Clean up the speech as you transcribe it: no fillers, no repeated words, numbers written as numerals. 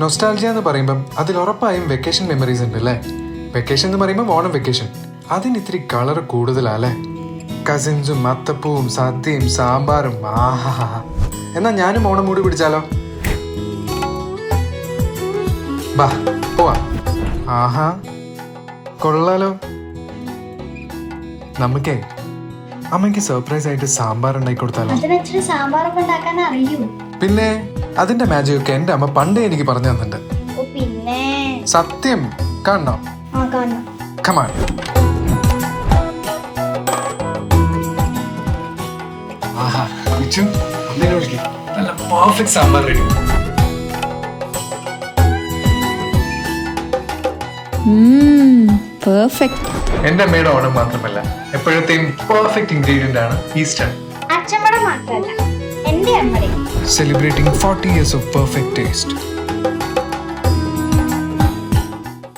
Nostalgia എന്ന് പറയുമ്പം അതിൽ ഉറപ്പായും വെക്കേഷൻ മെമ്മറീസ് ഉണ്ട് അല്ലേ? വെക്കേഷൻ എന്ന് പറയുമ്പോൾ ഓണം വെക്കേഷൻ, അതിന് ഇത്തിരി കളർ കൂടുതലല്ലേ? കസിൻസും അത്തപ്പൂവും സദ്യയും സാമ്പാറും, ആഹാ. എന്നാ ഞാനും ഓണം മൂടി പിടിച്ചാലോ? ബാ പോവാ. ആഹാ കൊള്ളാലോ. നമുക്കേ അമ്മയ്ക്ക് സർപ്രൈസ് ആയിട്ട് സാമ്പാർ ഉണ്ടാക്കി കൊടുത്താലോ? സാമ്പാറൊക്കെ ഉണ്ടാക്കാൻ അറിയൂ? പിന്നെ അതിന്റെ മാജിക് ഒക്കെ എന്റെ അമ്മ പണ്ടേ എനിക്ക് പറഞ്ഞു തന്നിട്ടുണ്ട്. പിന്നെ സത്യം കാണണം. Come on. ആഹാ വിച്ചു, അമ്മേനെ വിളിക്ക്. നല്ല പെർഫെക്റ്റ് സാമ്പാർ റെഡി. പെർഫെക്റ്റ്. എന്റെ അമ്മയുടെ ഓണം മാത്രമല്ല, എപ്പോഴത്തെയും പെർഫെക്റ്റ് ഇൻഗ്രീഡിയന്റ് ആണ് ഈസ്റ്റർ. അച്ഛമ്മടെ മാത്രല്ല, എന്റെ അമ്മയുടെ. Celebrating 40 years of perfect taste.